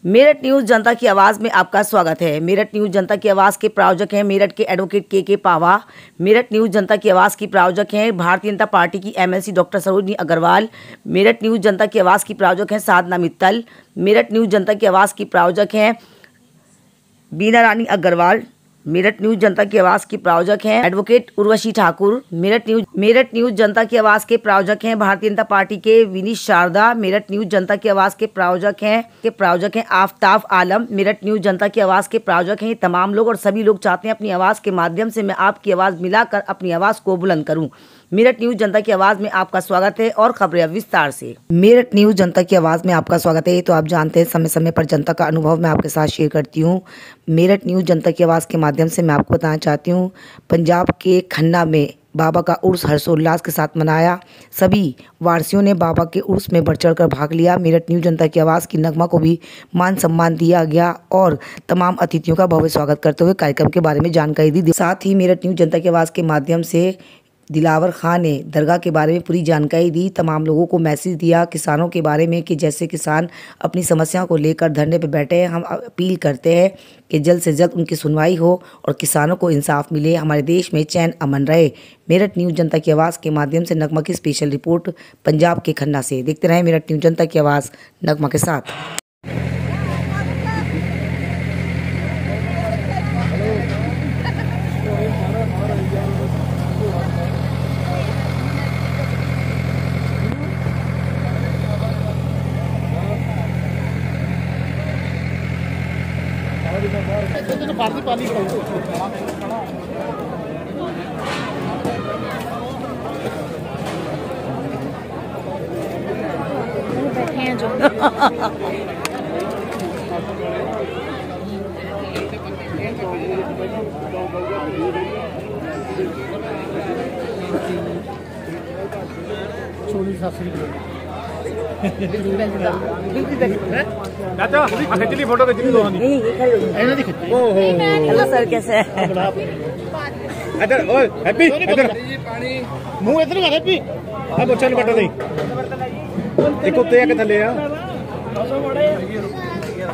Meerut news जनता की आवाज में आपका स्वागत है। मेरठ न्यूज जनता की आवाज के प्रायोजक हैं मेरठ के एडवोकेट के पावा। मेरठ न्यूज जनता की आवाज की प्रायोजक हैं भारतीय जनता पार्टी की MLC doctor Sarojini Agarwal. Meerut news जनता की आवाज की प्रायोजक हैं साधना मित्तल। मेरठ न्यूज जनता की आवाज की प्रायोजक हैं बीना रानी अग्रवाल। मेरठ न्यूज जनता की आवाज की प्रायोजक हैं एडवोकेट उर्वशी ठाकुर। मेरठ न्यूज जनता की आवाज के प्रायोजक हैं भारतीय जनता पार्टी के विनीत शारदा। मेरठ न्यूज जनता की आवाज के प्रायोजक हैं आफ्ताब आलम। मेरठ न्यूज जनता की आवाज के प्रायोजक हैं तमाम लोग, और सभी लोग चाहते हैं अपनी आवाज के माध्यम से मैं आपकी आवाज मिलाकर अपनी आवाज को बुलंद करूं। मेरठ न्यूज जनता की आवाज में आपका स्वागत है और खबरें विस्तार से। मेरठ न्यूज जनता की आवाज में आपका स्वागत है। तो आप जानते हैं समय समय पर जनता का अनुभव मैं आपके साथ शेयर करती हूँ। मेरठ न्यूज जनता की आवाज के माध्यम से मैं आपको बताना चाहती हूँ, पंजाब के खन्ना में बाबा का उर्स हर्षोल्लास के साथ मनाया। सभी वारसियों ने बाबा के उर्स में बढ़ चढ़ कर भाग लिया। मेरठ न्यूज जनता की आवाज़ की नगमा को भी मान सम्मान दिया गया और तमाम अतिथियों का भव्य स्वागत करते हुए कार्यक्रम के बारे में जानकारी दी। साथ ही मेरठ न्यूज जनता की आवाज़ के माध्यम से दिलावर खान ने दरगाह के बारे में पूरी जानकारी दी। तमाम लोगों को मैसेज दिया किसानों के बारे में कि जैसे किसान अपनी समस्याओं को लेकर धरने पर बैठे हैं, हम अपील करते हैं कि जल्द से जल्द उनकी सुनवाई हो और किसानों को इंसाफ मिले, हमारे देश में चैन अमन रहे। मेरठ न्यूज जनता की आवाज़ के माध्यम से नगमा की स्पेशल रिपोर्ट पंजाब के खन्ना से। देखते रहें मेरठ न्यूज जनता की आवाज़ नगमा के साथ। बैठे हैं जो छोटी सासरी खिचली फोटो खिचली दो हेलो सर, कैसे है? इधर ओए हैप्पी इधर मुंह इधर कर हैप्पी अब चल बटा नहीं देखो ते के थले आ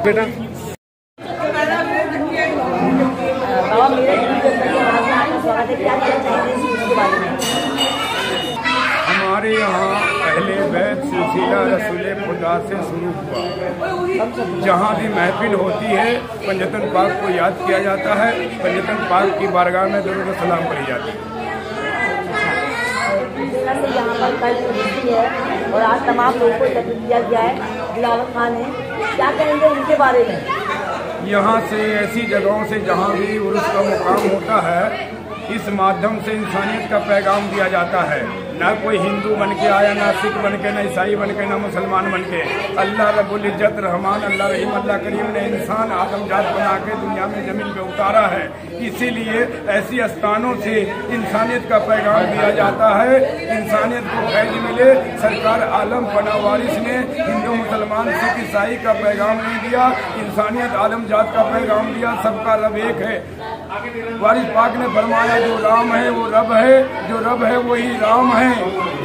बेटा बाबा मेरठ न्यूज जनता की आवाज़ में आपका स्वागत है। क्या कहना चाहेंगे इसके बारे में? हमारे यहाँ पहले बैत सिलसिला रसूल खुदा से शुरू हुआ। जहाँ भी महफिल होती है पंजतन पाक को याद किया जाता है, पंजतन पाक की बारगाह में दुरूद सलाम पढ़ी जाती है। यहाँ पर कल है और आज तमाम लोगों को एकत्रित किया गया है। दिलावर खान है, क्या कहेंगे उनके बारे में? यहाँ से ऐसी जगहों से जहाँ भी उर्स का मुकाम होता है, इस माध्यम से इंसानियत का पैगाम दिया जाता है। ना कोई हिंदू बन के आया, ना सिख बन के, ना ईसाई बन के, ना मुसलमान बन के। अल्लाह रब्बुल इज्जत रहमान अल्लाह रहीम अल्लाह करीम ने इंसान आदमजात बना के दुनिया में जमीन पे उतारा है। इसीलिए ऐसी स्थानों से इंसानियत का पैगाम दिया जाता है, इंसानियत को फैज मिले। सरकार आलम बना वारिस ने हिंदू मुसलमान सिख ईसाई का पैगाम नहीं दिया, इंसानियत आदमजात का पैगाम दिया। सबका रब एक है। वारिस पाक ने फरमाया जो राम है वो रब है, जो रब है वही राम है।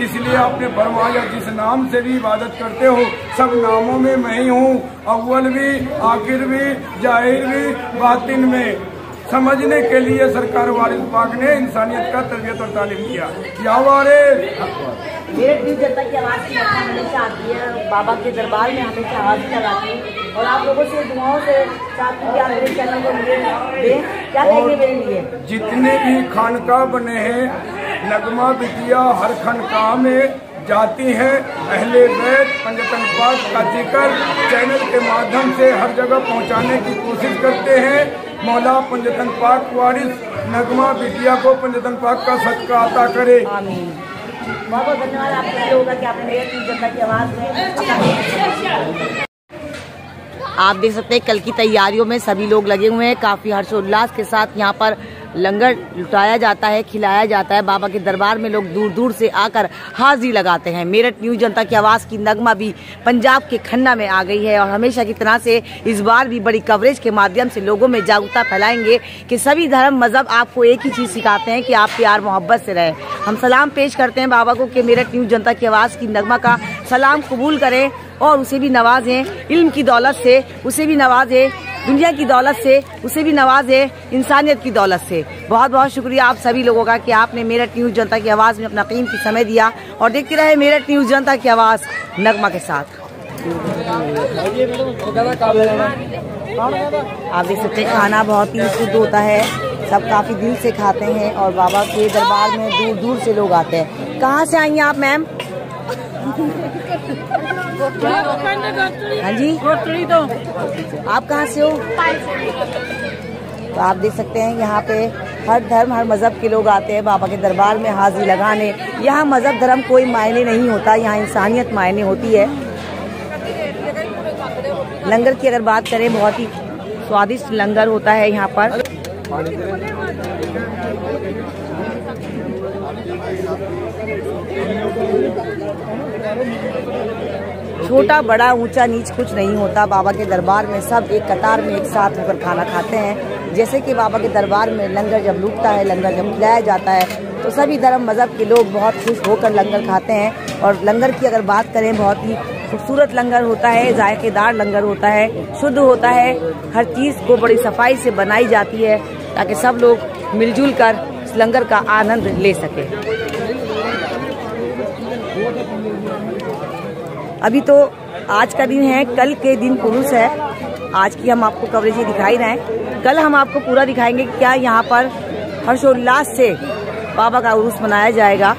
इसलिए आपने फरमाया जिस नाम से भी इबादत करते हो सब नामों में मैं ही हूँ, अव्वल भी, आखिर भी, जाहिर भी, बातिन में। समझने के लिए सरकार वारिस पाक ने इंसानियत का तरबियत और तालीम दिया। क्या वारिस मेरठ न्यूज जनता की आवाज़ की घटना हमेशा आती है, बाबा के दरबार में हमेशा आवाज़ लगाती है और आप लोगों से दुआओं से चाहती हैं कि आप मेरे चैनल को दें। क्या कहेंगे मेरे लिए? जितने भी खानका बने हैं, नगमा बिटिया हर खानका में जाती हैं। अहले बैत पंजतन पाक का जिक्र चैनल के माध्यम से हर जगह पहुंचाने की कोशिश करते हैं। मौला पंजतन पाक वारिस नगमा बिटिया को पंजतन पाक का सदका अता करे। आमीन। बहुत बहुत धन्यवाद आपके होगा कि आपने मेरठ न्यूज जनता की आवाज़ में आप देख सकते हैं कल की तैयारियों में सभी लोग लगे हुए हैं। काफ़ी हर्षोल्लास के साथ यहाँ पर लंगर लुटाया जाता है, खिलाया जाता है। बाबा के दरबार में लोग दूर दूर से आकर हाजिरी लगाते हैं। मेरठ न्यूज जनता की आवाज़ की नगमा भी पंजाब के खन्ना में आ गई है और हमेशा की तरह से इस बार भी बड़ी कवरेज के माध्यम से लोगों में जागरूकता फैलाएंगे कि सभी धर्म मजहब आपको एक ही चीज़ सिखाते हैं कि आप प्यार मोहब्बत से रहें। हम सलाम पेश करते हैं बाबा को कि मेरठ न्यूज जनता की आवाज़ की नगमा का सलाम कबूल करें और उसे भी नवाजे, इल्म की दौलत से उसे भी नवाजे, दुनिया की दौलत से उसे भी नवाजे, इंसानियत की दौलत से। बहुत बहुत शुक्रिया आप सभी लोगों का कि आपने मेरठ न्यूज़ जनता की आवाज़ में अपना कीमती समय दिया और देखते रहे मेरठ न्यूज़ जनता की आवाज़ नगमा के साथ। आप देख सकते हैं खाना बहुत ही शुद्ध होता है, सब काफ़ी दिल से खाते हैं और बाबा के दरबार में दूर दूर से लोग आते हैं। कहाँ से आई हैं आप मैम? हाँ जी, आप कहाँ से हो? तो आप देख सकते हैं यहाँ पे हर धर्म हर मज़हब के लोग आते हैं बाबा के दरबार में हाजिरी लगाने। यहाँ मज़हब धर्म कोई मायने नहीं होता, यहाँ इंसानियत मायने होती है। लंगर की अगर बात करें, बहुत ही स्वादिष्ट लंगर होता है यहाँ पर। छोटा बड़ा ऊंचा नीच कुछ नहीं होता, बाबा के दरबार में सब एक कतार में एक साथ होकर खाना खाते हैं। जैसे कि बाबा के दरबार में लंगर जब लूटता है, लंगर जब खिलाया जाता है तो सभी धर्म मज़हब के लोग बहुत खुश होकर लंगर खाते हैं। और लंगर की अगर बात करें, बहुत ही खूबसूरत लंगर होता है, जायकेदार लंगर होता है, शुद्ध होता है, हर चीज़ को बड़ी सफाई से बनाई जाती है ताकि सब लोग मिलजुल कर इस लंगर का आनंद ले सके। अभी तो आज का दिन है, कल के दिन पुरुष है। आज की हम आपको कवरेज ही दिखाई रहे हैं, कल हम आपको पूरा दिखाएंगे क्या यहाँ पर हर्षोल्लास से बाबा का उर्स मनाया जाएगा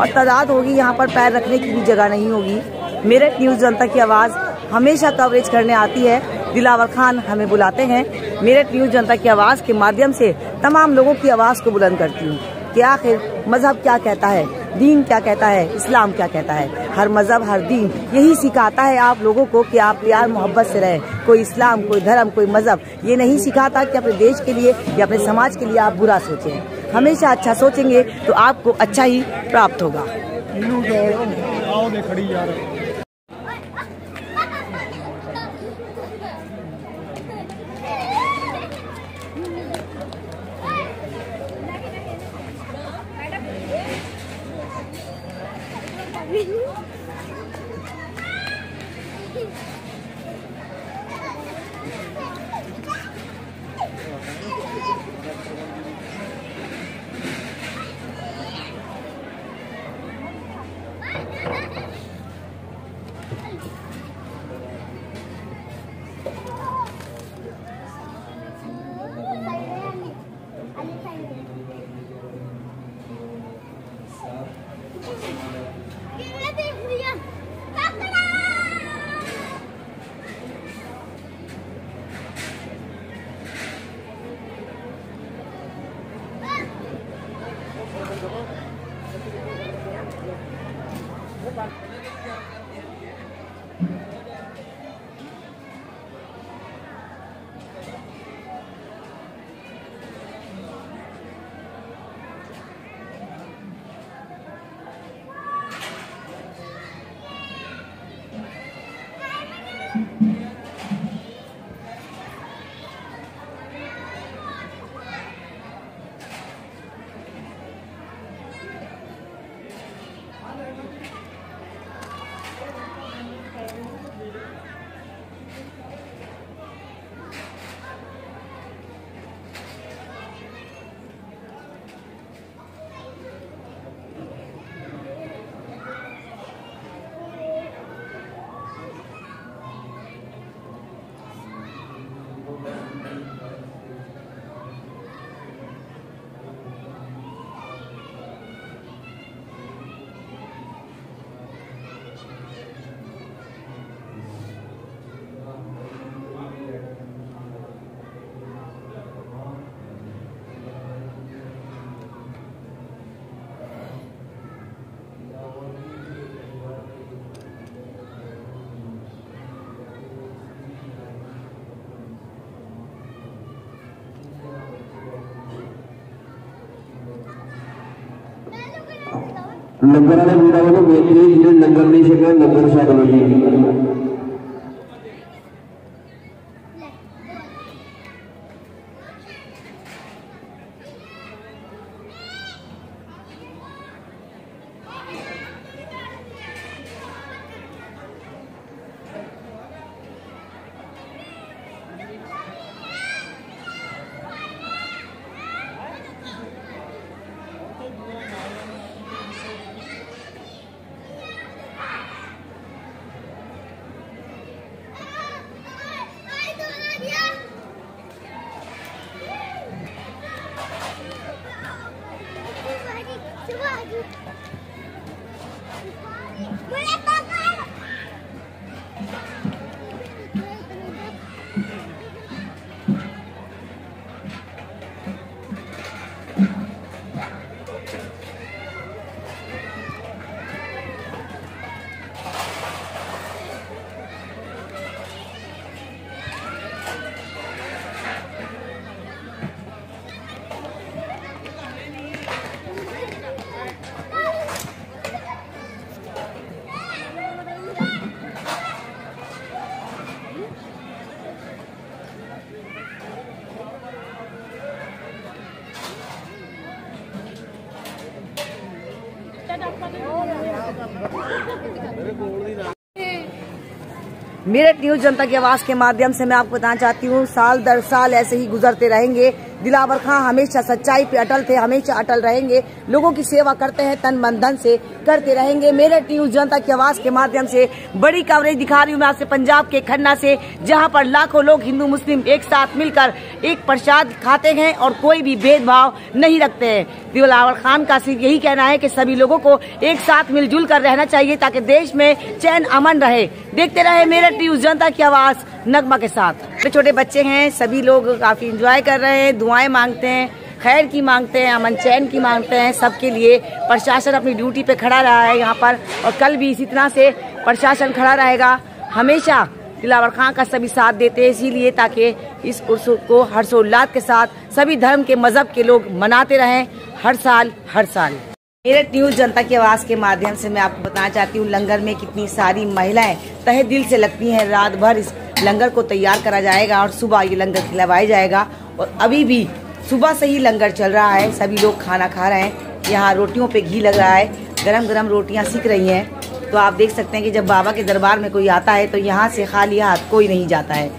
और तादाद होगी, यहाँ पर पैर रखने की भी जगह नहीं होगी। मेरठ न्यूज़ जनता की आवाज़ हमेशा कवरेज करने आती है, दिलावर खान हमें बुलाते हैं। मेरठ न्यूज़ जनता की आवाज़ के माध्यम से तमाम लोगों की आवाज़ को बुलंद करती हूँ कि आखिर मज़हब क्या कहता है, दीन क्या कहता है, इस्लाम क्या कहता है। हर मज़हब हर दीन यही सिखाता है आप लोगों को कि आप प्यार मोहब्बत से रहें। कोई इस्लाम, कोई धर्म, कोई मज़हब ये नहीं सिखाता कि अपने देश के लिए या अपने समाज के लिए आप बुरा सोचें। हमेशा अच्छा सोचेंगे तो आपको अच्छा ही प्राप्त होगा। लंगर वाले वीरों को बेनती है जिन्हें लंगर नहीं सके लंगर छक लो जी। मेरठ न्यूज जनता की आवाज के माध्यम से मैं आपको बताना चाहती हूँ, साल दर साल ऐसे ही गुजरते रहेंगे। दिलावर खां हमेशा सच्चाई पे अटल थे, हमेशा अटल रहेंगे। लोगों की सेवा करते हैं, तन मन धन से करते रहेंगे। मेरठ न्यूज जनता की आवाज के माध्यम से बड़ी कवरेज दिखा रही हूँ मैं आपसे पंजाब के खन्ना से, जहाँ पर लाखों लोग हिंदू मुस्लिम एक साथ मिलकर एक प्रसाद खाते हैं और कोई भी भेदभाव नहीं रखते हैं। दिलावर खान का सिर्फ यही कहना है कि सभी लोगों को एक साथ मिलजुल कर रहना चाहिए ताकि देश में चैन अमन रहे। देखते रहे मेरठ न्यूज जनता की आवाज नगमा के साथ। छोटे छोटे बच्चे हैं, सभी लोग काफी एंजॉय कर रहे हैं, दुआएं मांगते हैं, खैर की मांगते हैं, अमन चैन की मांगते हैं। सबके लिए प्रशासन अपनी ड्यूटी पे खड़ा रहा है यहाँ पर, और कल भी इसी तरह से प्रशासन खड़ा रहेगा। हमेशा दिलावर खां का सभी साथ देते हैं, इसीलिए ताकि इस उर्स को हर्षोल्लास के साथ सभी धर्म के मजहब के लोग मनाते रहें हर साल हर साल। मेरठ न्यूज जनता की आवाज के माध्यम से मैं आपको बताना चाहती हूँ, लंगर में कितनी सारी महिलाएं तहे दिल से लगती हैं। रात भर इस लंगर को तैयार करा जाएगा और सुबह ये लंगर खिलवाया जाएगा, और अभी भी सुबह से ही लंगर चल रहा है। सभी लोग खाना खा रहे हैं। यहाँ रोटियों पे घी लग रहा है, गरम गरम रोटियाँ सिक रही हैं। तो आप देख सकते हैं कि जब बाबा के दरबार में कोई आता है तो यहाँ से खाली हाथ कोई नहीं जाता है।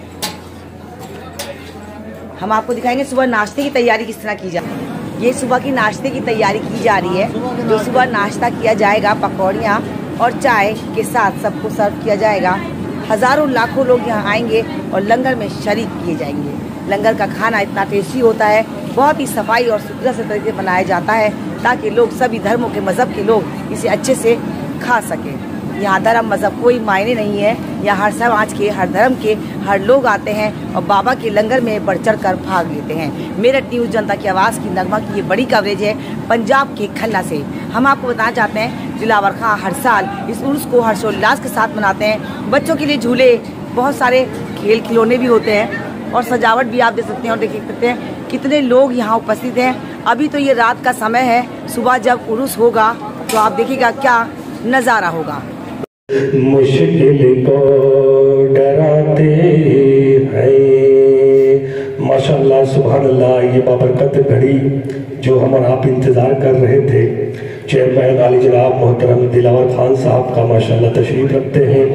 हम आपको दिखाएंगे सुबह नाश्ते की तैयारी किस तरह की जाती है। ये सुबह की नाश्ते की तैयारी की जा रही है। तो सुबह नाश्ता किया जाएगा, पकौड़ियाँ और चाय के साथ सबको सर्व किया जाएगा। हजारों लाखों लोग यहाँ आएंगे और लंगर में शरीक किए जाएंगे। लंगर का खाना इतना टेस्टी होता है, बहुत ही सफाई और सुथरा से तरीके से बनाया जाता है ताकि लोग सभी धर्मों के मजहब के लोग इसे अच्छे से खा सकें। यहाँ धर्म मजहब कोई मायने नहीं है, यहाँ हर समाज के, हर धर्म के, हर लोग आते हैं और बाबा के लंगर में बढ़ चढ़ कर भाग लेते हैं। मेरठ न्यूज जनता की आवाज़ की नगमा की ये बड़ी कवरेज है पंजाब के खन्ना से। हम आपको बताना चाहते हैं, दिलावर खां हर साल इस उर्स को हर्षोल्लास के साथ मनाते हैं। बच्चों के लिए झूले, बहुत सारे खेल खिलौने भी होते हैं और सजावट भी आप देख सकते हैं। और देख सकते हैं कितने लोग यहाँ उपस्थित हैं। अभी तो ये रात का समय है, सुबह जब उर्स होगा तो आप देखिएगा क्या नज़ारा होगा। मुश्किल को डराते हैं माशाल्लाह सुभान अल्लाह। ये बाबरकत घड़ी जो हम और आप इंतज़ार कर रहे थे, चेयरमैन आली जनाब मोहतरम दिलावर खान साहब का माशाल्लाह तशरीफ रखते हैं।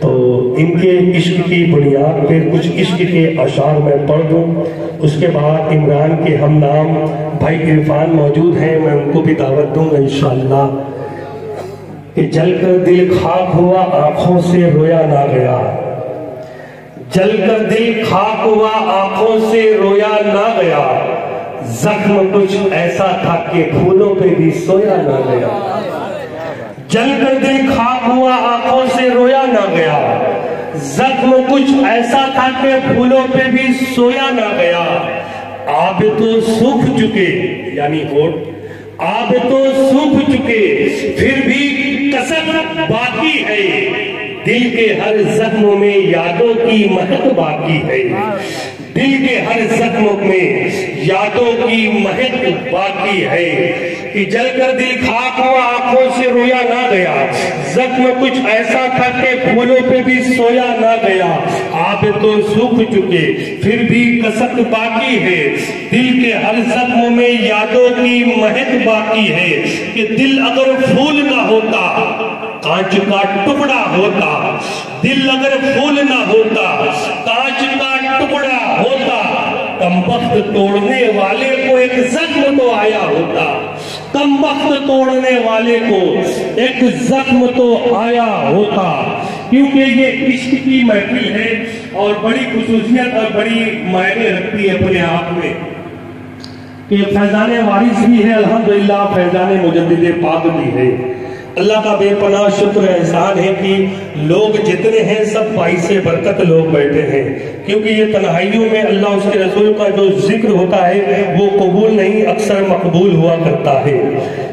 तो इनके इश्क की बुनियाद पर कुछ इश्क के अशार मैं पढ़ दूँ, उसके बाद इमरान के हम नाम भाई इरफान मौजूद हैं, मैं उनको भी दावत दूँगा इंशाअल्लाह। कि जलकर दिल खाक हुआ आंखों से रोया ना गया, जलकर दिल खाक हुआ आंखों से रोया ना गया, जख्म कुछ ऐसा था कि फूलों पे भी सोया ना गया। जलकर दिल खाक हुआ आंखों से रोया ना गया, जख्म कुछ ऐसा था कि फूलों पे भी सोया ना गया। आप तो सूख चुके यानी होठ, आप तो सूख चुके फिर भी कसक बाकी है, दिल के हर जख्म में यादों की महक बाकी है, दिल के हर जख्म में यादों की महक बाकी है। कि जलकर दिल खाक हुआ आंखों से रोया ना गया, जख्म कुछ ऐसा था कि फूलों पे भी सोया ना गया। आप तो सूख चुके फिर भी कसक बाकी है, दिल के हर जख्म में यादों की महक बाकी है। कि दिल अगर फूल ना होता कांच का टुकड़ा होता, दिल अगर फूल ना होता कांच का टुकड़ा होता, कमबख्त तोड़ने वाले को एक जख्म तो आया होता, कमबख्त तोड़ने वाले को एक जख्म तो आया होता। क्योंकि ये इश्क की महफिल है और बड़ी खुसूसियत और बड़ी मायने रखती है अपने आप में कि फैजान वारिस भी है अल्हम्दुलिल्लाह, फैजान मुजद्दिद पाक भी है। अल्लाह का बेपनाह शुक्र एहसान है कि लोग जितने हैं सब बाइसे बरकत लोग बैठे हैं, क्योंकि ये तन्हाइयों में अल्लाह उसके रसूल का जो जिक्र होता है वो कबूल नहीं अक्सर मकबूल हुआ करता है।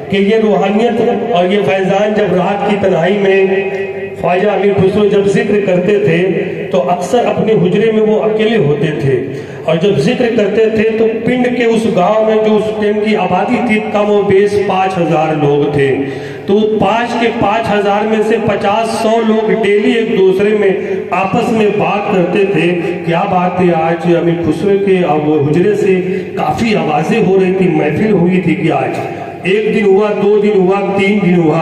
कि ये रूहानियत और ये फैजान जब रात की तन्हाई में ख्वाजा अमीर खुसरो जब जिक्र करते थे तो अक्सर अपने हुजरे में वो अकेले होते थे, और जब जिक्र करते थे तो पिंड के उस गांव में जो उस टाइम की आबादी थी कम व बेश 5000 लोग थे, तो 5 के 5000 में से 50-100 लोग डेली एक दूसरे में आपस में बात करते थे। क्या बात है, आज अमीर खुसरो के हुजरे से काफी आवाजें हो रही थी, महफिल हुई थी कि आज एक दिन हुआ, 2 दिन हुआ, 3 दिन हुआ।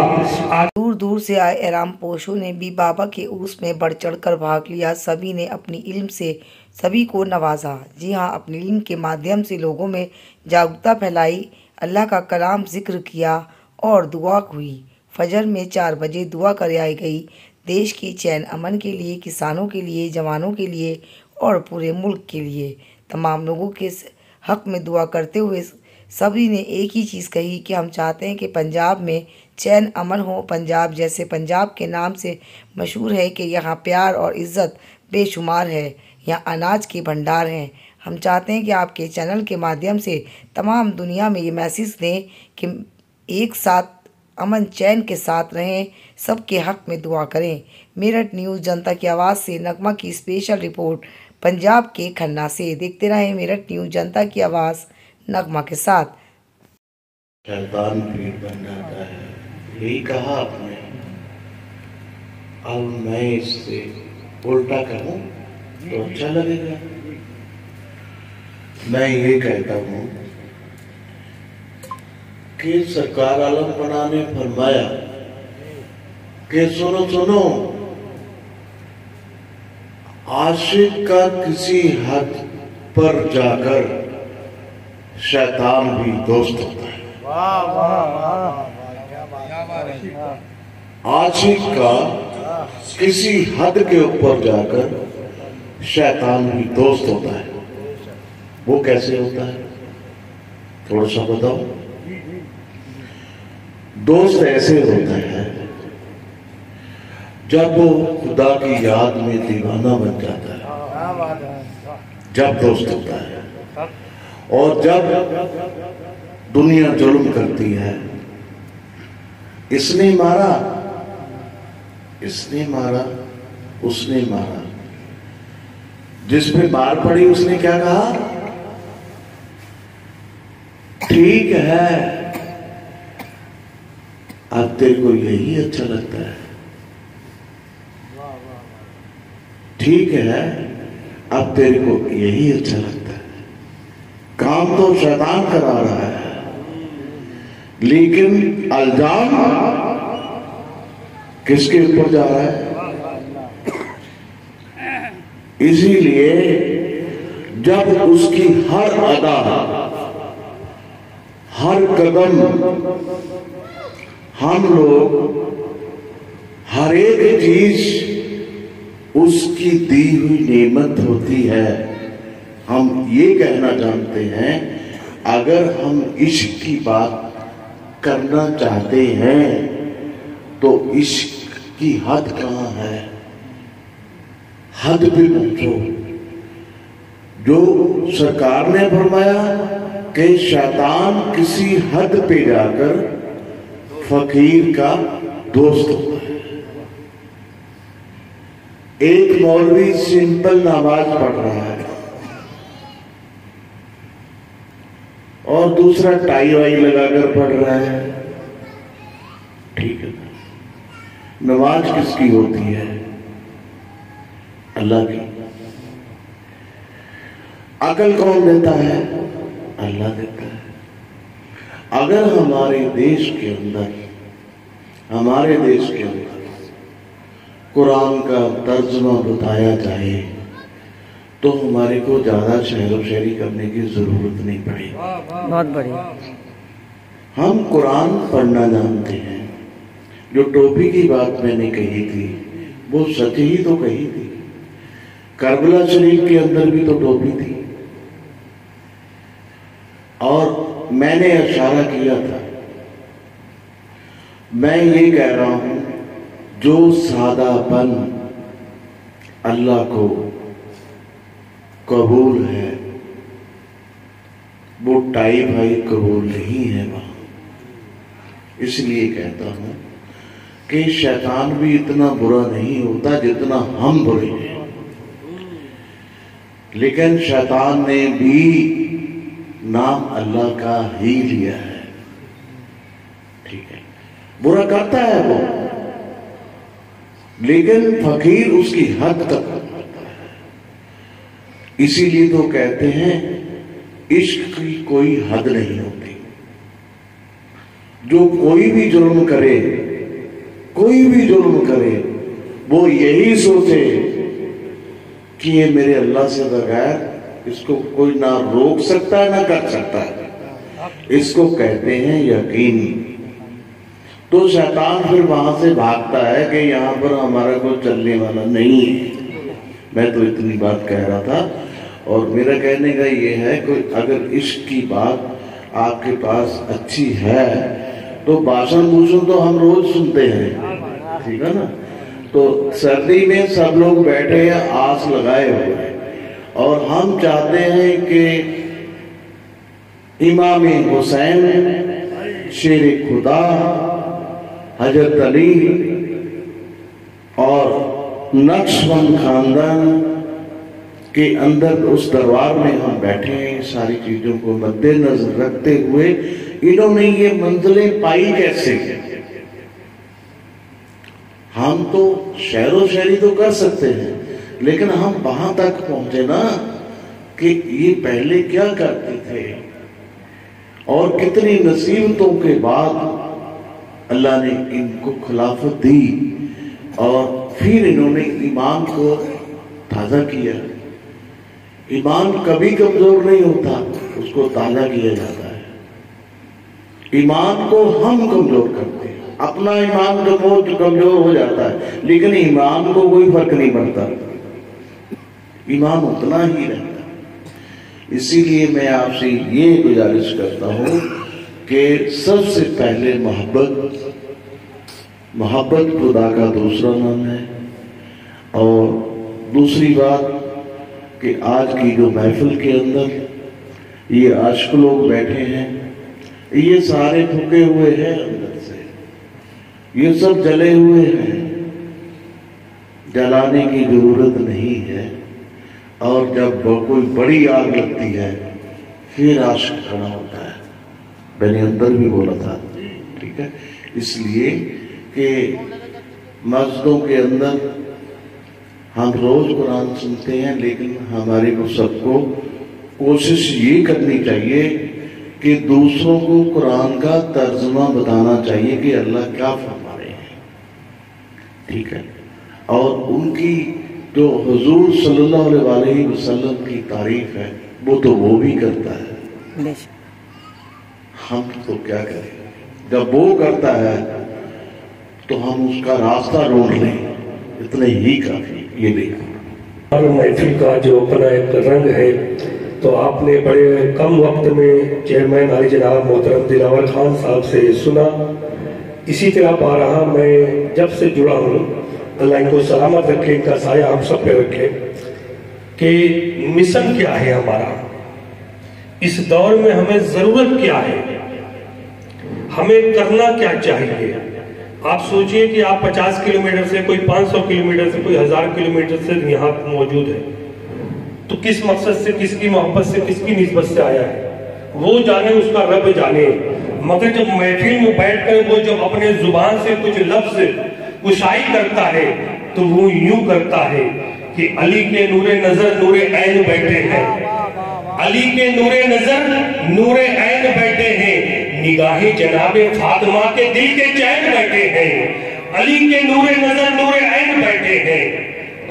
दूर दूर से आए एहराम पोशों ने भी बाबा के उर्स में बढ़ चढ़ कर भाग लिया। सभी ने अपनी इल्म से सभी को नवाजा। जी हाँ, अपनी इल्म के माध्यम से लोगों में जागरूकता फैलाई, अल्लाह का कलाम जिक्र किया और दुआ हुई। फजर में 4 बजे दुआ कराई गई। देश की चैन अमन के लिए, किसानों के लिए, जवानों के लिए और पूरे मुल्क के लिए। तमाम लोगों के हक़ में दुआ करते हुए सभी ने एक ही चीज़ कही कि हम चाहते हैं कि पंजाब में चैन अमन हो। पंजाब जैसे पंजाब के नाम से मशहूर है कि यहाँ प्यार और इज़्ज़त बेशुमार है, यहाँ अनाज के भंडार हैं। हम चाहते हैं कि आपके चैनल के माध्यम से तमाम दुनिया में ये मैसेज दें कि एक साथ अमन चैन के साथ रहें, सबके हक़ में दुआ करें। मेरठ न्यूज़ जनता की आवाज़ से नगमा की स्पेशल रिपोर्ट पंजाब के खन्ना से। देखते रहें मेरठ न्यूज़ जनता की आवाज़ नगमा के साथ। शैतान पीठ बन जाता है, यही कहा आपने। अब मैं इससे उल्टा कहूँ तो अच्छा लगेगा। मैं ये कहता हूँ कि सरकार आलम पना ने फरमाया कि सुनो सुनो, आशिक का किसी हद पर जाकर शैतान भी दोस्त होता है। आशिक का किसी हद के ऊपर जाकर शैतान भी दोस्त होता है। वो कैसे होता है, थोड़ा सा बताओ। दोस्त ऐसे होता है जब वो खुदा की याद में दीवाना बन जाता है, जब दोस्त होता है। और जब दुनिया जुल्म करती है, इसने मारा, इसने मारा, उसने मारा, जिस पे मार पड़ी उसने क्या कहा, ठीक है, अब तेरे को यही अच्छा लगता है, ठीक है, अब तेरे को यही अच्छा लगता है। काम तो शैतान करा रहा है, लेकिन इल्जाम किसके ऊपर जा रहा है? इसीलिए जब उसकी हर अदा, हर कदम हम लोग, हर एक चीज उसकी दी हुई नेमत होती है। हम ये कहना जानते हैं, अगर हम इश्क की बात करना चाहते हैं तो इश्क की हद कहाँ है? हद पे पहुंचो। जो सरकार ने फरमाया कि शैतान किसी हद पे जाकर फकीर का दोस्त होता है। एक मौलवी सिंपल नमाज पढ़ रहा है और दूसरा टाई वाई लगाकर पढ़ रहा है, ठीक है। नमाज किसकी होती है? अल्लाह की। अकल कौन देता है? अल्लाह देता है। अगर हमारे देश के अंदर कुरान का तर्जुमा बताया जाए तो हमारे को ज्यादा शहरो शहरी करने की जरूरत नहीं पड़ेगी। बहुत बढ़िया। हम कुरान पढ़ना जानते हैं। जो टोपी की बात मैंने कही थी वो सच ही तो कही थी। करबला शरीफ के अंदर भी तो टोपी थी। और मैंने इशारा किया था, मैं ये कह रहा हूं, जो सादापन अल्लाह को कबूल है वो टाई भाई कबूल नहीं है वहां। इसलिए कहता हूं कि शैतान भी इतना बुरा नहीं होता जितना हम बुरे हैं। लेकिन शैतान ने भी नाम अल्लाह का ही लिया है, ठीक है। बुरा करता है वो, लेकिन फकीर उसकी हद तक करता है। इसीलिए तो कहते हैं इश्क की कोई हद नहीं होती। जो कोई भी जुल्म करे कोई भी जुल्म करे वो यही सोचे कि ये मेरे अल्लाह से बगैर इसको कोई ना रोक सकता है ना कर सकता है। इसको कहते हैं यकीन। तो शैतान फिर वहां से भागता है कि यहाँ पर हमारा कोई चलने वाला नहीं है। मैं तो इतनी बात कह रहा था और मेरा कहने का ये है कोई अगर इश्क की बात आपके पास अच्छी है तो भाषण भूषण तो हम रोज सुनते हैं, ठीक है ना। तो सर्दी में सब लोग बैठे हैं आस लगाए हुए हैं और हम चाहते हैं कि इमाम हुसैन, शेर खुदा, हजरत अली और नक्शबंद खानदान के अंदर उस दरबार में हम बैठे हैं। सारी चीजों को मद्देनजर रखते हुए इन्होंने ये मंजिलें पाई कैसे? हम तो शहरों शहरी तो कर सकते हैं लेकिन हम वहां तक पहुंचे ना कि ये पहले क्या करते थे और कितनी मुसीबतों के बाद अल्लाह ने इनको खिलाफत दी और फिर इन्होंने ईमान को ताजा किया। ईमान कभी कमजोर नहीं होता, उसको ताजा किया जाता है। ईमान को हम कमजोर करते हैं, अपना ईमान कमजोर हो जाता है लेकिन ईमान को कोई फर्क नहीं पड़ता, ईमान उतना ही रहता है। इसीलिए मैं आपसे ये गुजारिश करता हूं कि सबसे पहले मोहब्बत खुदा का दूसरा नाम है। और दूसरी बात कि आज की जो महफिल के अंदर ये आशिक लोग बैठे हैं, ये सारे थके हुए हैं अंदर से, ये सब जले हुए हैं, जलाने की जरूरत नहीं है। और जब कोई बड़ी आग लगती है फिर आशिक खड़ा होता है। मैंने अंदर भी बोला था, ठीक है। इसलिए कि मस्जिदों के अंदर हम रोज कुरान सुनते हैं लेकिन हमारे को सबको कोशिश ये करनी चाहिए कि दूसरों को कुरान का तर्जुमा बताना चाहिए कि अल्लाह क्या फरमा रहे हैं, ठीक है। और उनकी जो हुजूर सल्लल्लाहु अलैहि वसल्लम की तारीफ है वो तो वो भी करता है, हम तो क्या करें। जब वो करता है तो हम उसका रास्ता ढूंढ लें, इतने ही काफी। ये देखो हर महफिल का जो अपना एक रंग है, तो आपने बड़े कम वक्त में चेयरमैन आली जनाब मोहतरम दिलावर खान साहब से सुना। इसी तरह पा रहा मैं जब से जुड़ा हूँ, अल्लाह इनको सलामत रखे, इनका साया हम सब पे रखे, कि मिशन क्या है हमारा, इस दौर में हमें जरूरत क्या है, हमें करना क्या चाहिए। आप सोचिए कि आप 50 किलोमीटर से, कोई 500 किलोमीटर से, कोई 1000 किलोमीटर से यहाँ मौजूद है, तो किस मकसद से, किसकी मोहब्बत से, किसकी निस्बत से आया है वो जाने, उसका रब जाने। मगर जब महफिल में बैठकर वो जब अपने जुबान से कुछ लफ्ज कुशाई करता है तो वो यूं करता है कि अली के नूरे नजर नूरे ऐन बैठे हैं, अली के नूरे नजर नूरे ऐन बैठे हैं, निगाहे जनाबे फातिमा के दिल के चैन बैठे हैं। अली के नूरे नजर नूरे ऐन बैठे हैं,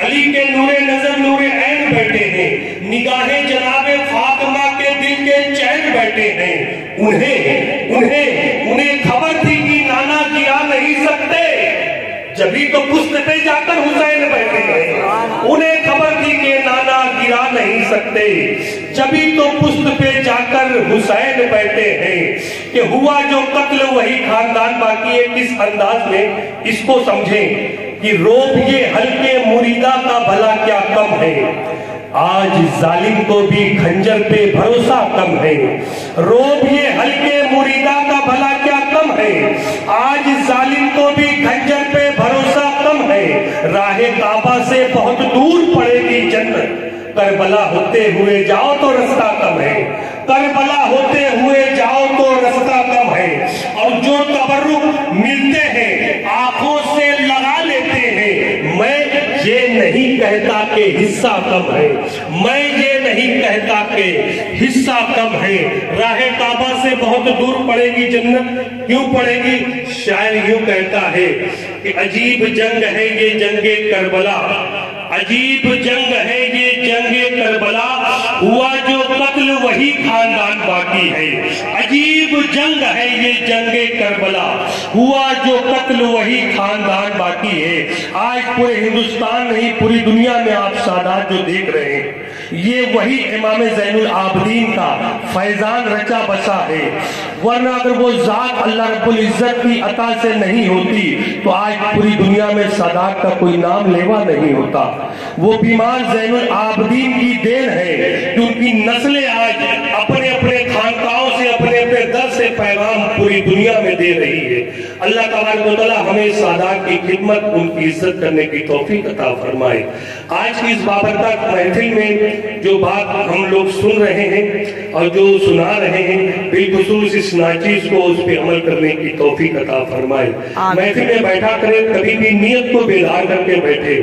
अली के नूरे नजर नूरे ऐन बैठे हैं, निगाहे जनाबे फातिमा के दिल के चैन बैठे हैं। उन्हें उन्हें उन्हें खबर थी कि नाना गिरा नहीं सकते, जभी तो पुश्त पे जाकर हुसैन बैठे हैं। उन्हें खबर थी कि नाना गिरा नहीं सकते, जभी तो पुश्त पे जाकर हुसैन बैठे हैं। कि हुआ जो कत्ल वही खानदान बाकी है। किस अंदाज में इसको समझें कि रोब ये हल्के मुरीदा का भला क्या कम है, आज जालिम को भी खंजर पे भरोसा कम है। रोब ये हल्के मुरीदा का भला क्या कम है, आज जालिम को भी खंजर पे भरोसा कम है। राहे काबा से बहुत दूर पड़ेगी जन्नत, करबला होते हुए जाओ तो रास्ता कम है, करबला होते हुए जाओ तो रास्ता कम है। और जो तबर्रुक मिलते हैं आंखों से लगा लेते हैं, मैं ये नहीं कहता कि हिस्सा कम है, मैं ये नहीं नहीं कहता कि हिस्सा कम है, राहे काबा से बहुत दूर पड़ेगी जन्नत, क्यों पड़ेगी? शायर यूं कहता है कि अजीब जंग है ये जंगे करबला, अजीब जंग है ये जंगे करबला, हुआ जो कत्ल वही खानदान बाकी है। अजीब जंग है ये जंगे करबला, हुआ जो कत्ल वही खानदान बाकी है। आज पूरे हिंदुस्तान नहीं पूरी दुनिया में आप सादात जो देख रहे हैं, ये वही इमाम ज़ैनुल आबदीन का फैजान रचा बसा है। वरना अगर वो जात अल्लाह रब्बुल इज्जत की अता से नहीं होती तो आज पूरी दुनिया में सादात का कोई नाम लेवा नहीं होता। वो बीमार ज़ैनुल आबदीन की देन है कि उनकी नस्लें आज अपने अपने खानकाओं से, अपने अपने दर से पैगाम पूरी दुनिया में दे रही है। अल्लाह तबारक व तआला हमें सादात की खिदमत, उनकी इज्जत करने की तौफीक अता फरमाए। आज की इस बाबरकत महफिल में जो बात हम लोग सुन रहे हैं और जो सुना रहे हैं, बिलखुसूस इस नाचीज को उस पर अमल करने की तौफीक अता फरमाए। महफिल में बैठा करें, कभी भी नीयत को बेदार करके बैठे,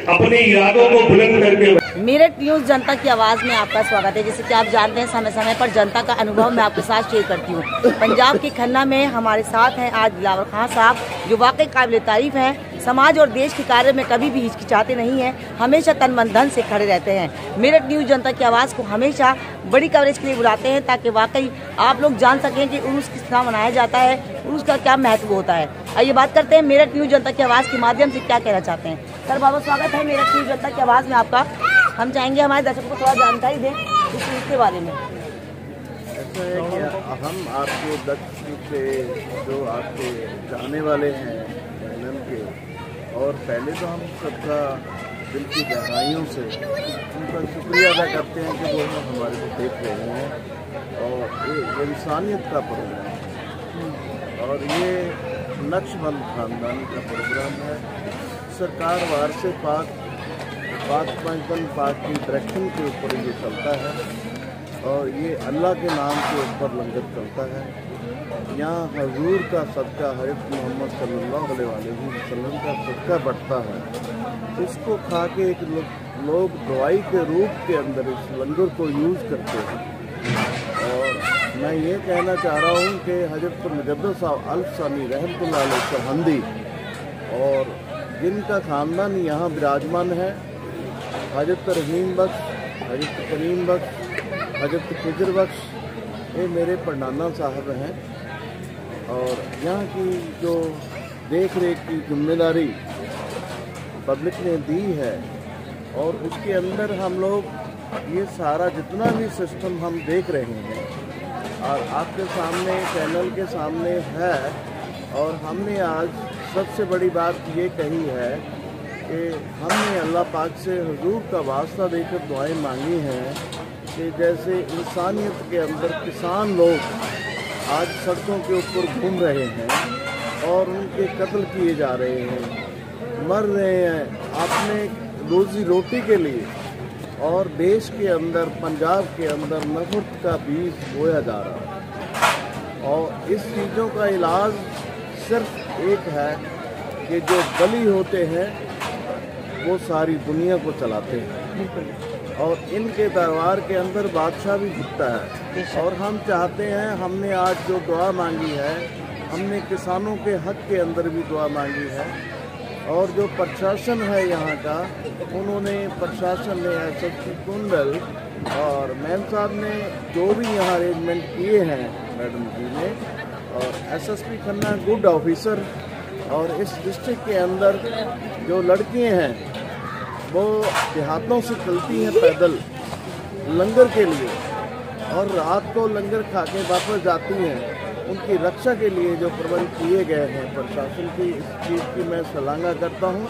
अपने इरादों को बुलंद करके। मेरठ न्यूज जनता की आवाज़ में आपका स्वागत है। जैसे कि आप जानते हैं, समय समय पर जनता का अनुभव मैं आपके साथ शेयर करती हूँ। पंजाब के खन्ना में हमारे साथ हैं आज दिलावर खान साहब, जो वाकई काबिल तारीफ हैं। समाज और देश के कार्य में कभी भी हिचकिचाते नहीं हैं, हमेशा तन मन धन से खड़े रहते हैं। मेरठ न्यूज जनता की आवाज़ को हमेशा बड़ी कवरेज के लिए बुलाते हैं, ताकि वाकई आप लोग जान सकें कि उर्स किस तरह मनाया जाता है, उर्स का क्या महत्व होता है। आइए बात करते हैं मेरठ न्यूज जनता की आवाज़ के माध्यम से क्या कहना चाहते हैं। सर बाबा, स्वागत है मेरठ न्यूज जनता की आवाज़ में आपका। हम चाहेंगे हमारे दर्शकों को थोड़ा जानकारी दें इस न्यूज़ के बारे में। ऐसा है कि हम आपके दर्शकों से जो आपके चाहने वाले हैं चैनल के, और पहले तो हम सबका दिल की गहराइयों से उनका शुक्रिया अदा करते हैं कि वो हमारे को देख रहे हैं। और ये इंसानियत का प्रोग्राम है और ये नक्शबंद खानदानी का प्रोग्राम है। सरकार वार से पाक की डायरेक्शन के ऊपर ये चलता है और ये अल्लाह के नाम के ऊपर लंगर चलता है। यहाँ हजूर का सदका, हज़रत मोहम्मद सल्लल्लाहु अलैहि वसल्लम का सदका बढ़ता है। इसको खा के एक लोग दवाई के रूप के अंदर इस लंगर को यूज़ करते हैं। और मैं ये कहना चाह रहा हूँ कि हज़रत मुजद्दिद साहब अल्फसानी रहमतुल्लाह अलैह सरहंदी और जिनका ख़ानदान यहाँ विराजमान है, हज़रत रहीम बख्श, हज़रत करीम बख्श, हज़रत खिजर बख्श, ये मेरे परनाना साहब हैं। और यहाँ की जो देख रेख की जिम्मेदारी पब्लिक ने दी है और उसके अंदर हम लोग ये सारा जितना भी सिस्टम हम देख रहे हैं और आपके सामने चैनल के सामने है। और हमने आज सबसे बड़ी बात ये कही है कि हमने अल्लाह पाक से हुजूर का वास्ता देकर दुआएं मांगी हैं कि जैसे इंसानियत के अंदर किसान लोग आज सड़कों के ऊपर घूम रहे हैं और उनके कत्ल किए जा रहे हैं, मर रहे हैं अपने रोज़ी रोटी के लिए, और देश के अंदर पंजाब के अंदर नफरत का बीज बोया जा रहा है। और इस चीज़ों का इलाज सिर्फ एक है कि जो बली होते हैं वो सारी दुनिया को चलाते हैं और इनके दरबार के अंदर बादशाह भी झुकता है। और हम चाहते हैं, हमने आज जो दुआ मांगी है, हमने किसानों के हक के अंदर भी दुआ मांगी है। और जो प्रशासन है यहाँ का, उन्होंने प्रशासन ने एसएसपी कुंडल और मैम साहब ने जो भी यहाँ अरेंजमेंट किए हैं, मैडम जी ने, और एसएसपी खन्ना गुड ऑफिसर। और इस डिस्ट्रिक्ट के अंदर जो लड़कियाँ हैं वो देहातों से चलती हैं पैदल लंगर के लिए और रात को लंगर खा के वापस जाती हैं, उनकी रक्षा के लिए जो प्रबंध किए गए हैं प्रशासन की, इस चीज़ की मैं सराहना करता हूं।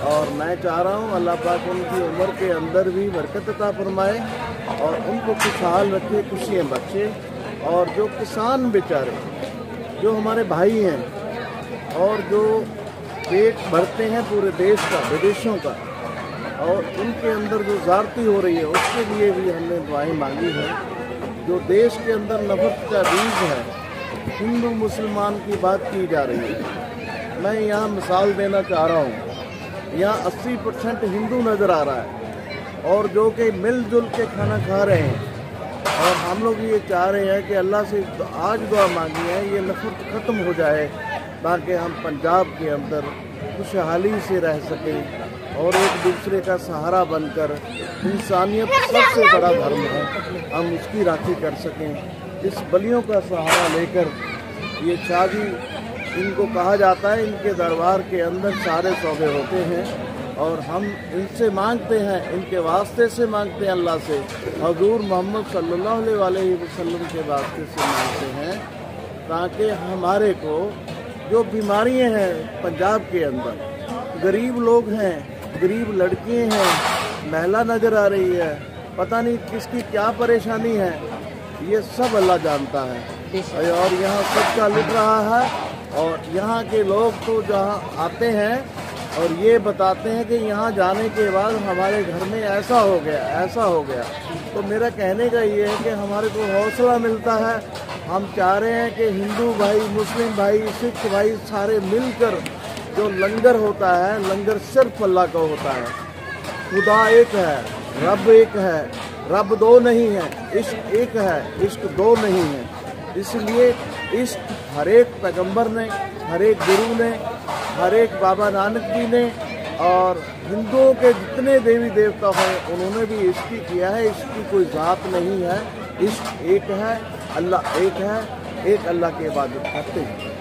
और मैं चाह रहा हूं अल्लाह पाक उनकी उम्र के अंदर भी बरकत अता फरमाए और उनको खुशहाल रखे, खुशियाँ बख्शे। और जो किसान बेचारे, जो हमारे भाई हैं और जो पेट भरते हैं पूरे देश का, विदेशों का, और उनके अंदर जो ज़्यादती हो रही है उसके लिए भी हमने दुआएं मांगी हैं। जो देश के अंदर नफरत का बीज है, हिंदू मुसलमान की बात की जा रही है। मैं यहाँ मिसाल देना चाह रहा हूँ, यहाँ 80% हिंदू नज़र आ रहा है और जो कि मिलजुल के खाना खा रहे हैं। और हम लोग ये चाह रहे हैं कि अल्लाह से आज दुआ मांगी है ये नफरत ख़त्म हो जाए, ताकि हम पंजाब के अंदर खुशहाली से रह सकें और एक दूसरे का सहारा बनकर, इंसानियत सबसे बड़ा धर्म है, हम उसकी राखी कर सकें। इस बलियों का सहारा लेकर ये शादी, इनको कहा जाता है इनके दरबार के अंदर सारे सौदे होते हैं, और हम इनसे मांगते हैं, इनके वास्ते से मांगते हैं, अल्लाह से, हजूर मोहम्मद सल्लल्लाहु अलैहि वसल्लम के वास्ते से मांगते हैं, ताकि हमारे को जो बीमारियां हैं पंजाब के अंदर, गरीब लोग हैं, गरीब लड़कियां हैं, महिला नज़र आ रही है, पता नहीं किसकी क्या परेशानी है, ये सब अल्लाह जानता है। और यहाँ सबका लुट रहा है, और यहाँ के लोग तो जहाँ आते हैं और ये बताते हैं कि यहाँ जाने के बाद हमारे घर में ऐसा हो गया, ऐसा हो गया। तो मेरा कहने का ये है कि हमारे को हौसला मिलता है। हम चाह रहे हैं कि हिंदू भाई, मुस्लिम भाई, सिख भाई सारे मिलकर जो लंगर होता है, लंगर सिर्फ अल्लाह का होता है। खुदा एक है, रब एक है, रब दो नहीं है, इश्क एक है, इश्क दो नहीं है। इसलिए इश्क हर एक पैगंबर ने, हर एक गुरु ने, हर एक बाबा नानक जी ने, और हिंदुओं के जितने देवी देवता हैं उन्होंने भी इश्क ही किया है। इसकी कोई जात नहीं है, इश्क एक है, अल्लाह एक है, एक अल्लाह की इबादत करते हैं।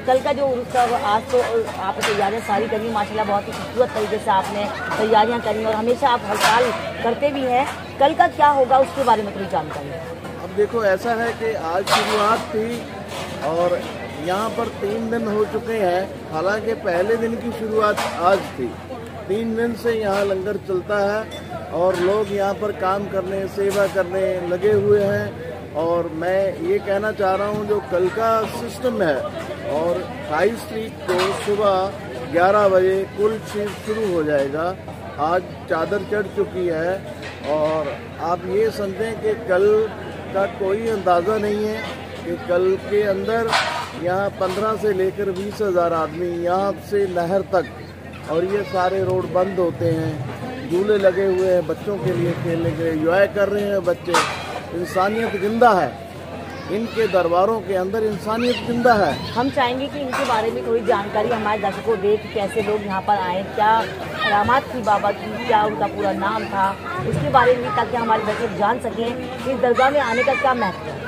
कल का जो उर्स का आज तो आपने तैयारियाँ सारी करी माशाल्लाह, बहुत ही खूबसूरत तरीके से आपने तैयारियाँ करी और हमेशा आप हर साल करते भी हैं। कल का क्या होगा उसके बारे में थोड़ी जानकारी। अब देखो ऐसा है कि आज शुरुआत थी और यहाँ पर 3 दिन हो चुके हैं, हालांकि पहले दिन की शुरुआत आज थी। 3 दिन से यहाँ लंगर चलता है और लोग यहाँ पर काम करने, सेवा करने लगे हुए हैं। और मैं ये कहना चाह रहा हूँ जो कल का सिस्टम है, और 28 तारीख को सुबह 11 बजे कुल चीज़ शुरू हो जाएगा। आज चादर चढ़ चुकी है और आप ये समझें कि कल का कोई अंदाज़ा नहीं है कि कल के अंदर यहाँ 15 से लेकर 20,000 आदमी यहाँ से नहर तक, और ये सारे रोड बंद होते हैं, झूले लगे हुए हैं बच्चों के लिए खेलने के लिए, एंजॉय कर रहे हैं बच्चे। इंसानियत जिंदा है, इनके दरबारों के अंदर इंसानियत जिंदा है। हम चाहेंगे कि इनके बारे में थोड़ी जानकारी हमारे दर्शकों को दे कि कैसे लोग यहाँ पर आए, क्या करामात थी बाबा की, क्या उनका पूरा नाम था, उसके बारे में, ताकि हमारे दर्शक जान सकें इस दरगाह में आने का क्या महत्व है।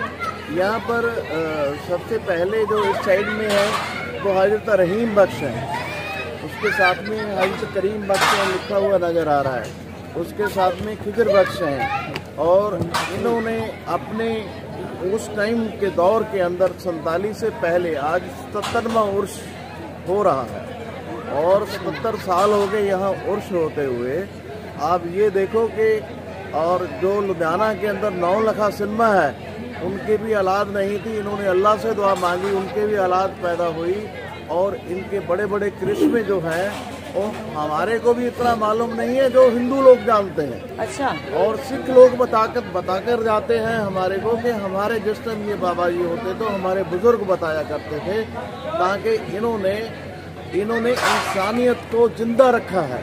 यहाँ पर सबसे पहले जो इस साइड में है वो हजरत रहीम बख्श है, उसके साथ में हजरत करीम बख्श लिखा हुआ नज़र आ रहा है, उसके साथ में खिजर बख्श हैं। और इन्होंने अपने उस टाइम के दौर के अंदर 47 से पहले, आज 77वां उर्स हो रहा है और 77 साल हो गए यहाँ उर्स होते हुए। आप ये देखो कि और जो लुधियाना के अंदर 9 लखा सिनेमा है, उनके भी औलाद नहीं थी, इन्होंने अल्लाह से दुआ मांगी, उनके भी औलाद पैदा हुई। और इनके बड़े बड़े करिश्मे जो हैं वो हमारे को भी इतना मालूम नहीं है जो हिंदू लोग जानते हैं। अच्छा। और सिख लोग बताकर जाते हैं हमारे को कि हमारे जिस टाइम ये बाबा जी होते तो हमारे बुजुर्ग बताया करते थे, ताकि इन्होंने इंसानियत को जिंदा रखा है,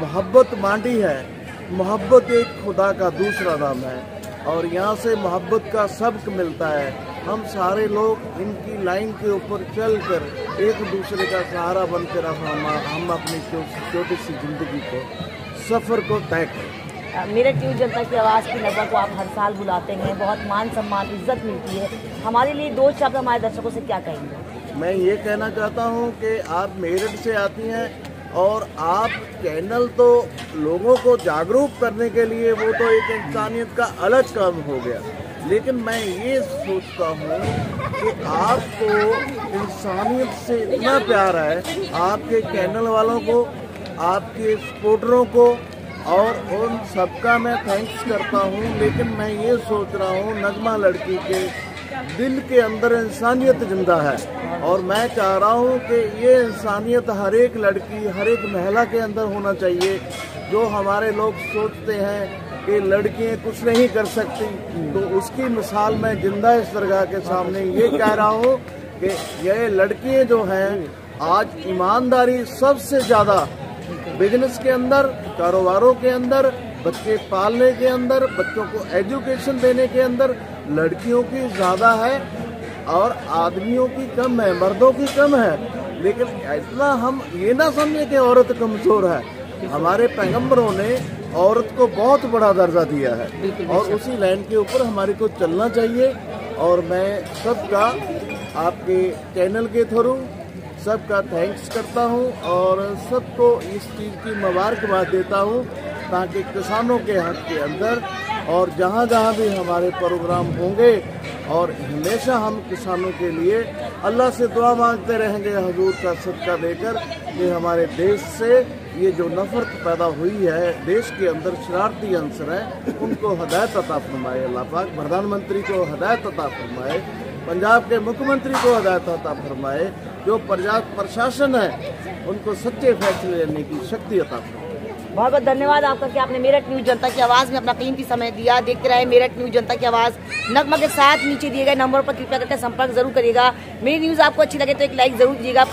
मोहब्बत बांटी है। मोहब्बत एक खुदा का दूसरा नाम है और यहाँ से मोहब्बत का सबक मिलता है। हम सारे लोग इनकी लाइन के ऊपर चलकर एक दूसरे का सहारा बनकर हम अपनी छोटी सी जिंदगी को, सफ़र को तय करें। मेरठ न्यूज़ जनता की आवाज़ की नज़र को आप हर साल बुलाते हैं, बहुत मान सम्मान इज्जत मिलती है, हमारे लिए 2 शब्द हमारे दर्शकों से क्या कहेंगे। मैं ये कहना चाहता हूँ कि आप मेरठ से आती हैं और आप चैनल तो लोगों को जागरूक करने के लिए, वो तो एक इंसानियत का अलग काम हो गया, लेकिन मैं ये सोचता हूँ कि आपको इंसानियत से इतना प्यार है, आपके चैनल वालों को, आपके सपोर्टरों को, और उन सबका मैं थैंक्स करता हूँ। लेकिन मैं ये सोच रहा हूँ नगमा लड़की के दिल के अंदर इंसानियत जिंदा है और मैं चाह रहा हूँ कि ये इंसानियत हर एक लड़की, हर एक महिला के अंदर होना चाहिए। जो हमारे लोग सोचते हैं कि लड़कियां कुछ नहीं कर सकती, तो उसकी मिसाल मैं जिंदा इस दरगाह के सामने ये कह रहा हूँ कि ये लड़कियां जो हैं आज ईमानदारी सबसे ज़्यादा बिजनेस के अंदर, कारोबारों के अंदर, बच्चे पालने के अंदर, बच्चों को एजुकेशन देने के अंदर लड़कियों की ज़्यादा है और आदमियों की कम है, मर्दों की कम है। लेकिन इतना हम ये ना समझे कि औरत कमज़ोर है। हमारे पैगंबरों ने औरत को बहुत बड़ा दर्जा दिया है और उसी लाइन के ऊपर हमारे को चलना चाहिए। और मैं सबका आपके चैनल के थ्रू सबका थैंक्स करता हूं और सबको इस चीज़ की मुबारकबाद देता हूं ताकि किसानों के हक के अंदर और जहां जहां भी हमारे प्रोग्राम होंगे और हमेशा हम किसानों के लिए अल्लाह से दुआ मांगते रहेंगे हुजूर का सदका देकर कि हमारे देश से ये जो नफरत पैदा हुई है, देश के अंदर शरारती अंसर हैं, उनको हदायत अता फरमाए अल्लाह पाक। प्रधानमंत्री को हदायत अता फरमाए, पंजाब के मुख्यमंत्री को हदायत अता फरमाए, जो प्रशासन है उनको सच्चे फैसले लेने की शक्ति अता फरमाए। बहुत बहुत धन्यवाद आपका कि आपने मेरठ न्यूज जनता की आवाज़ में अपना कीमती समय दिया। देखते रहे मेरठ न्यूज जनता की आवाज़। नगमा के साथ नीचे दिए गए नंबर पर कृपया करके संपर्क जरूर करिएगा। मेरी न्यूज़ आपको अच्छी लगे तो एक लाइक जरूर दीजिएगा।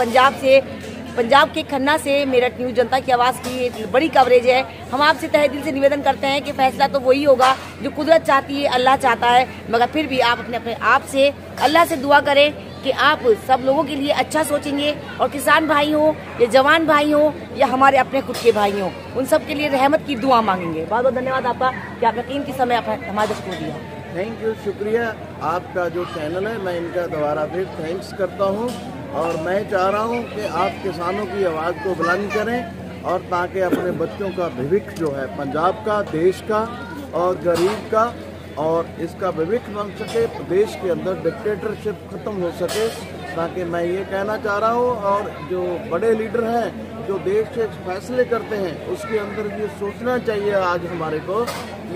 पंजाब के खन्ना से मेरठ न्यूज जनता की आवाज़ की बड़ी कवरेज है। हम आपसे तहे दिल से निवेदन करते हैं कि फैसला तो वही होगा जो कुदरत चाहती है, अल्लाह चाहता है, मगर फिर भी आप अपने आप से अल्लाह से दुआ करें कि आप सब लोगों के लिए अच्छा सोचेंगे और किसान भाई हो या जवान भाई हो या हमारे अपने खुद के भाई हो, उन सब के लिए रहमत की दुआ मांगेंगे। बहुत बहुत धन्यवाद आपका कि आपने कीमती समय हमारे दर्शकों को दिया। थैंक यू, शुक्रिया। आपका जो चैनल है मैं इनका दोबारा फिर थैंक्स करता हूँ और मैं चाह रहा हूँ कि आप किसानों की आवाज़ को बुलंद करें और ताकि अपने बच्चों का भविष्य जो है पंजाब का, देश का और गरीब का और इसका भविष्य बन सके, देश के अंदर डिक्टेटरशिप खत्म हो सके। ताकि मैं ये कहना चाह रहा हूँ और जो बड़े लीडर हैं जो देश से फैसले करते हैं उसके अंदर ये सोचना चाहिए। आज हमारे को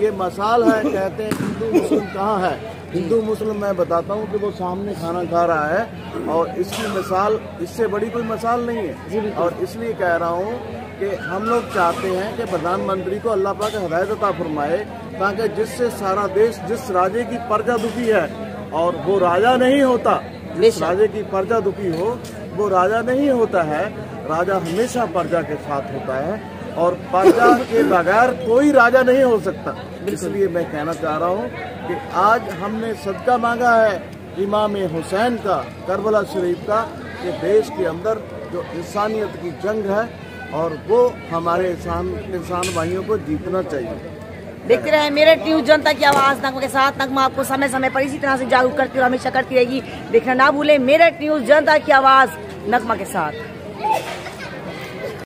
ये मसाल है, कहते हैं हिंदू मुस्लिम कहाँ है, हिंदू मुस्लिम मैं बताता हूँ कि वो सामने खाना खा रहा है और इसकी मिसाल, इससे बड़ी कोई मिसाल नहीं है। और इसलिए कह रहा हूँ कि हम लोग चाहते हैं कि प्रधानमंत्री को अल्लाह पाक हदायत अता फरमाए ताकि जिससे सारा देश, जिस राजे की प्रजा दुखी है और वो राजा नहीं होता, जिस राजे की प्रजा दुखी हो वो राजा नहीं होता है, राजा हमेशा प्रजा के साथ होता है और प्रजा के बगैर कोई राजा नहीं हो सकता। इसलिए मैं कहना चाह रहा हूँ कि आज हमने सदका मांगा है इमाम हुसैन का, करबला शरीफ का, कि देश के अंदर जो इंसानियत की जंग है और वो हमारे इंसान भाइयों को जीतना चाहिए। देखते रहे मेरठ न्यूज जनता की आवाज़। नगमा के साथ नगमा आपको समय समय पर इसी तरह से जागरूक करती और हमेशा करती रहेगी। देखना ना भूलें मेरठ न्यूज जनता की आवाज़ नगमा के साथ।